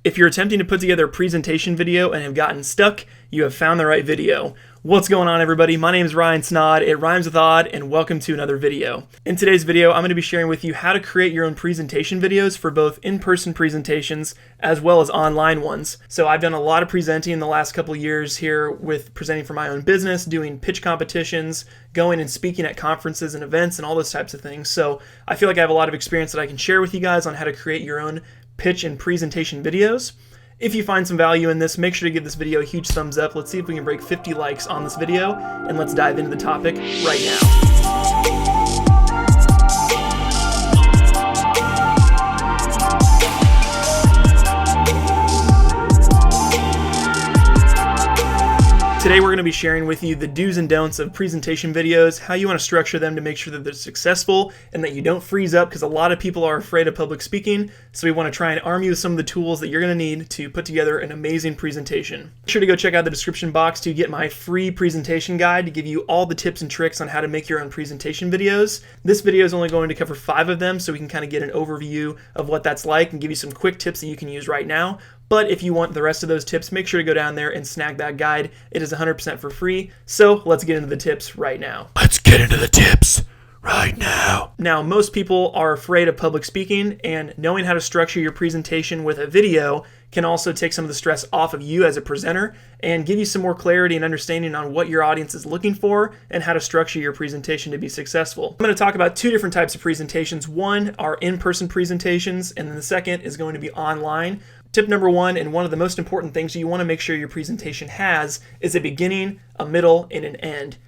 If you're attempting to put together a presentation video and have gotten stuck, you have found the right video. What's going on, everybody? My name is Ryan Snod, it rhymes with odd, and welcome to another video. In today's video, I'm going to be sharing with you how to create your own presentation videos for both in-person presentations as well as online ones. So I've done a lot of presenting in the last couple years here with presenting for my own business, doing pitch competitions, going and speaking at conferences and events and all those types of things. So I feel like I have a lot of experience that I can share with you guys on how to create your own pitch and presentation videos. If you find some value in this, make sure to give this video a huge thumbs up. Let's see if we can break 50 likes on this video, and let's dive into the topic right now. Today we're going to be sharing with you the do's and don'ts of presentation videos, how you want to structure them to make sure that they're successful and that you don't freeze up, because a lot of people are afraid of public speaking. So we want to try and arm you with some of the tools that you're going to need to put together an amazing presentation. Make sure to go check out the description box to get my free presentation guide to give you all the tips and tricks on how to make your own presentation videos. This video is only going to cover 5 of them, so we can kind of get an overview of what that's like and give you some quick tips that you can use right now. But if you want the rest of those tips, make sure to go down there and snag that guide. It is 100% for free. So let's get into the tips right now. Let's get into the tips right now. Now, most people are afraid of public speaking, and knowing how to structure your presentation with a video can also take some of the stress off of you as a presenter and give you some more clarity and understanding on what your audience is looking for and how to structure your presentation to be successful. I'm going to talk about 2 different types of presentations. One are in-person presentations, and then the second is going to be online. Tip number 1, and one of the most important things you want to make sure your presentation has, is a beginning, a middle, and an end.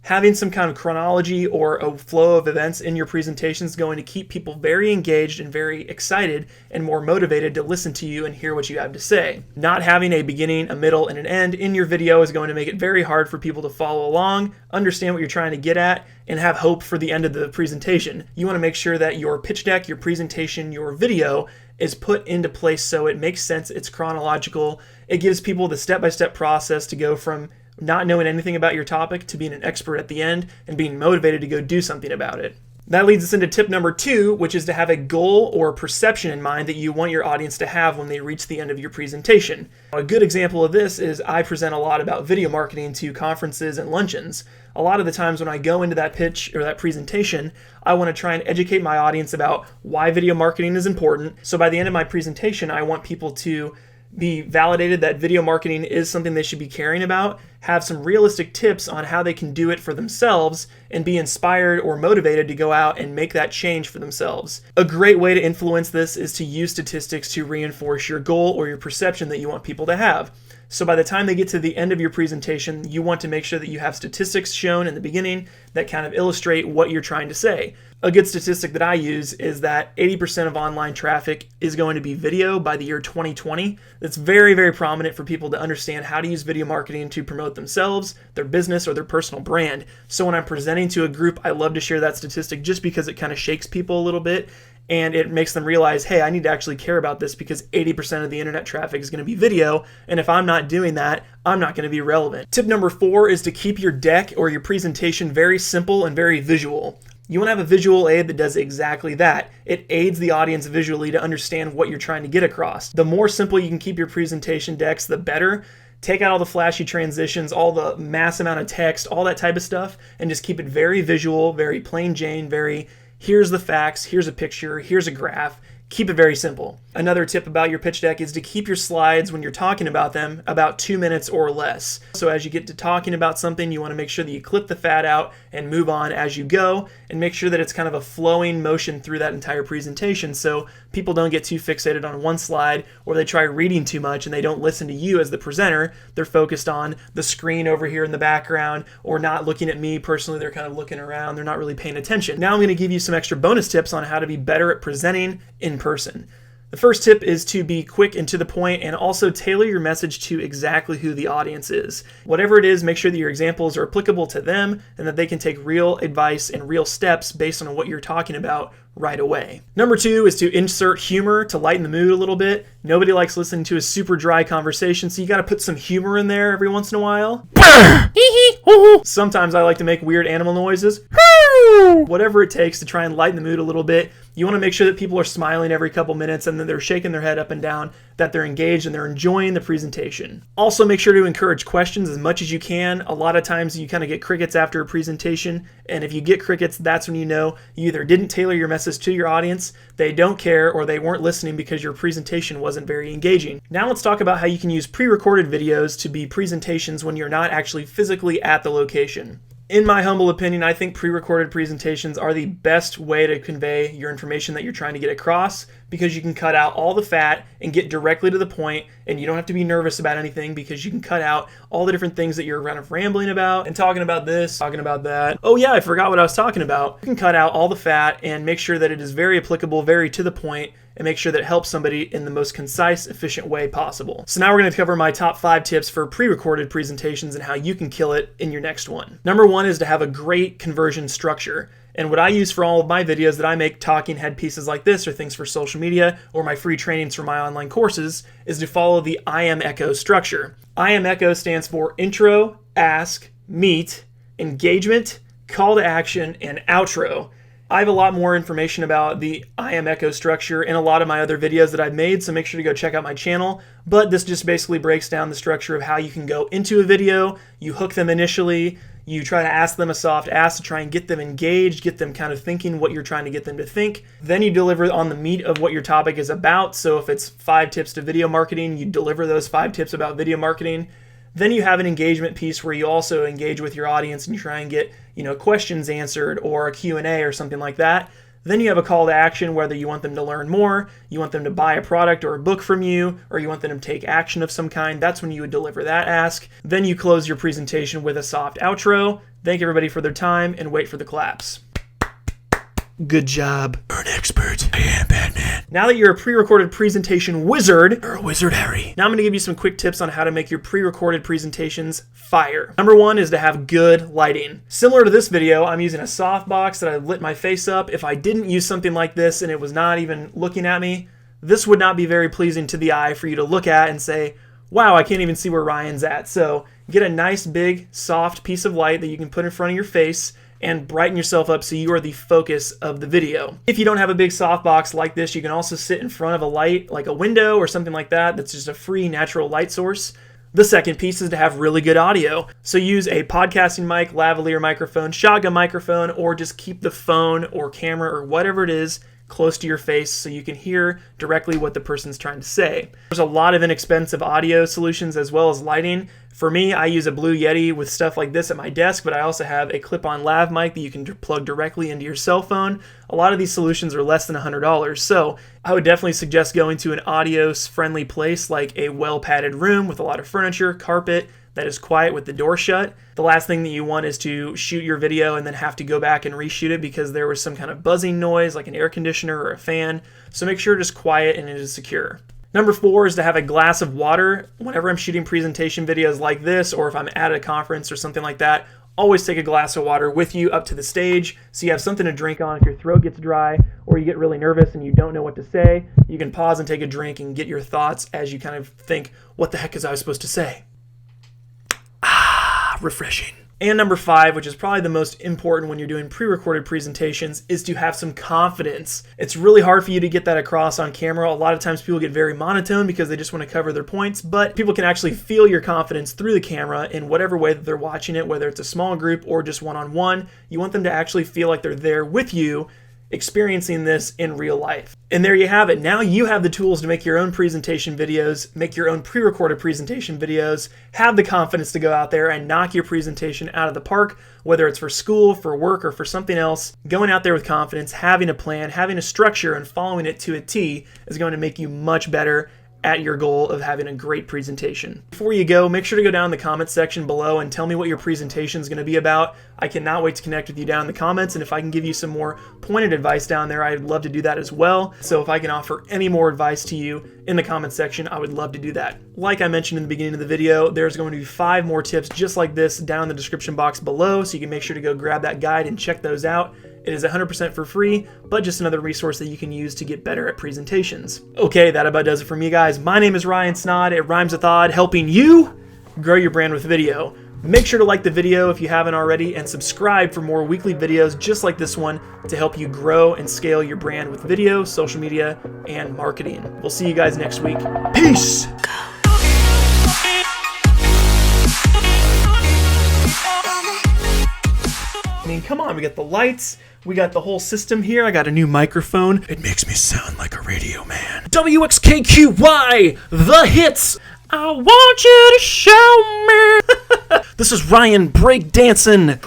Having some kind of chronology or a flow of events in your presentation is going to keep people very engaged and very excited and more motivated to listen to you and hear what you have to say. Not having a beginning, a middle, and an end in your video is going to make it very hard for people to follow along, understand what you're trying to get at, and have hope for the end of the presentation. You want to make sure that your pitch deck, your presentation, your video is put into place so it makes sense, it's chronological, it gives people the step-by-step process to go from not knowing anything about your topic to being an expert at the end and being motivated to go do something about it. That leads us into tip number 2, which is to have a goal or perception in mind that you want your audience to have when they reach the end of your presentation. A good example of this is I present a lot about video marketing to conferences and luncheons. A lot of the times when I go into that pitch or that presentation, I want to try and educate my audience about why video marketing is important. So by the end of my presentation, I want people to be validated that video marketing is something they should be caring about, have some realistic tips on how they can do it for themselves, and be inspired or motivated to go out and make that change for themselves. A great way to influence this is to use statistics to reinforce your goal or your perception that you want people to have. So by the time they get to the end of your presentation, you want to make sure that you have statistics shown in the beginning that kind of illustrate what you're trying to say. A good statistic that I use is that 80% of online traffic is going to be video by the year 2020. That's very, very prominent for people to understand how to use video marketing to promote themselves, their business, or their personal brand. So when I'm presenting to a group, I love to share that statistic just because it kind of shakes people a little bit. And it makes them realize, hey, I need to actually care about this because 80% of the internet traffic is going to be video. And if I'm not doing that, I'm not going to be relevant. Tip number 4 is to keep your deck or your presentation very simple and very visual. You want to have a visual aid that does exactly that. It aids the audience visually to understand what you're trying to get across. The more simple you can keep your presentation decks, the better. Take out all the flashy transitions, all the mass amount of text, all that type of stuff, and just keep it very visual, very plain Jane, very here's the facts, here's a picture, here's a graph. Keep it very simple. Another tip about your pitch deck is to keep your slides when you're talking about them about 2 minutes or less. So as you get to talking about something, you want to make sure that you clip the fat out and move on as you go, and make sure that it's kind of a flowing motion through that entire presentation so people don't get too fixated on one slide or they try reading too much and they don't listen to you as the presenter. They're focused on the screen over here in the background or not looking at me personally. They're kind of looking around. They're not really paying attention. Now I'm going to give you some extra bonus tips on how to be better at presenting in person. The first tip is to be quick and to the point, and also tailor your message to exactly who the audience is. Whatever it is, make sure that your examples are applicable to them and that they can take real advice and real steps based on what you're talking about right away. Number 2 is to insert humor to lighten the mood a little bit. Nobody likes listening to a super dry conversation, so you got to put some humor in there every once in a while. Sometimes I like to make weird animal noises. Whatever it takes to try and lighten the mood a little bit. You want to make sure that people are smiling every couple minutes and that they're shaking their head up and down, that they're engaged and they're enjoying the presentation. Also, make sure to encourage questions as much as you can. A lot of times you kind of get crickets after a presentation, and if you get crickets, that's when you know you either didn't tailor your message to your audience, they don't care, or they weren't listening because your presentation wasn't very engaging. Now let's talk about how you can use pre-recorded videos to be presentations when you're not actually physically at the location. In my humble opinion, I think pre-recorded presentations are the best way to convey your information that you're trying to get across, because you can cut out all the fat and get directly to the point, and you don't have to be nervous about anything because you can cut out all the different things that you're kind of rambling about and talking about this, talking about that. Oh yeah, I forgot what I was talking about. You can cut out all the fat and make sure that it is very applicable, very to the point, and make sure that it helps somebody in the most concise, efficient way possible. So now we're going to cover my top 5 tips for pre-recorded presentations and how you can kill it in your next one. Number 1 is to have a great conversion structure. And what I use for all of my videos that I make talking head pieces like this, or things for social media, or my free trainings for my online courses, is to follow the IMECHO structure. IMECHO stands for intro, ask, meet, engagement, call to action, and outro. I have a lot more information about the IMECHO structure in a lot of my other videos that I've made, so make sure to go check out my channel. But this just basically breaks down the structure of how you can go into a video, you hook them initially, you try to ask them a soft ask to try and get them engaged, get them kind of thinking what you're trying to get them to think. Then you deliver on the meat of what your topic is about. So if it's 5 tips to video marketing, you deliver those 5 tips about video marketing. Then you have an engagement piece where you also engage with your audience and you try and get, questions answered, or a Q&A or something like that. Then you have a call to action, whether you want them to learn more, you want them to buy a product or a book from you, or you want them to take action of some kind. That's when you would deliver that ask. Then you close your presentation with a soft outro, thank everybody for their time, and wait for the claps. Good job. You're an expert. I am Batman. Now that you're a pre-recorded presentation wizard, You're a wizard, Harry. now I'm going to give you some quick tips on how to make your pre-recorded presentations fire. Number 1 is to have good lighting. Similar to this video, I'm using a softbox that I lit my face up. If I didn't use something like this and it was not even looking at me, this would not be very pleasing to the eye for you to look at and say, wow, I can't even see where Ryan's at. So get a nice, big, soft piece of light that you can put in front of your face and brighten yourself up so you are the focus of the video. If you don't have a big softbox like this, you can also sit in front of a light, like a window or something like that, that's just a free natural light source. The second piece is to have really good audio. So use a podcasting mic, lavalier microphone, shotgun microphone, or just keep the phone or camera or whatever it is close to your face so you can hear directly what the person's trying to say. There's a lot of inexpensive audio solutions as well as lighting. For me, I use a Blue Yeti with stuff like this at my desk, but I also have a clip-on lav mic that you can plug directly into your cell phone. A lot of these solutions are less than $100, so I would definitely suggest going to an audio-friendly place like a well-padded room with a lot of furniture, carpet, that is quiet with the door shut. The last thing that you want is to shoot your video and then have to go back and reshoot it because there was some kind of buzzing noise like an air conditioner or a fan. So make sure it is quiet and it is secure. Number 4 is to have a glass of water. Whenever I'm shooting presentation videos like this, or if I'm at a conference or something like that, always take a glass of water with you up to the stage so you have something to drink on if your throat gets dry or you get really nervous and you don't know what to say. You can pause and take a drink and get your thoughts as you kind of think, what the heck is I supposed to say? Refreshing. And number 5, which is probably the most important when you're doing pre-recorded presentations, is to have some confidence. It's really hard for you to get that across on camera. A lot of times people get very monotone because they just want to cover their points, but people can actually feel your confidence through the camera in whatever way that they're watching it, whether it's a small group or just one-on-one. You want them to actually feel like they're there with you, experiencing this in real life. And there you have it. Now you have the tools to make your own presentation videos, make your own pre-recorded presentation videos, have the confidence to go out there and knock your presentation out of the park, whether it's for school, for work, or for something else. Going out there with confidence, having a plan, having a structure, and following it to a T is going to make you much better at your goal of having a great presentation. Before you go, make sure to go down in the comments section below and tell me what your presentation is going to be about. I cannot wait to connect with you down in the comments, and if I can give you some more pointed advice down there, I'd love to do that as well. So if I can offer any more advice to you in the comments section, I would love to do that. Like I mentioned in the beginning of the video, there's going to be 5 more tips just like this down in the description box below, so you can make sure to go grab that guide and check those out. It is 100% for free, but just another resource that you can use to get better at presentations. Okay, that about does it for me, guys. My name is Ryan Snod. It rhymes with odd, helping you grow your brand with video. Make sure to like the video if you haven't already, and subscribe for more weekly videos just like this one to help you grow and scale your brand with video, social media, and marketing. We'll see you guys next week. Peace! I mean, come on, we got the lights, we got the whole system here, I got a new microphone. It makes me sound like a radio man. WXKQY, the hits! I want you to show me. This is Ryan breakdancing.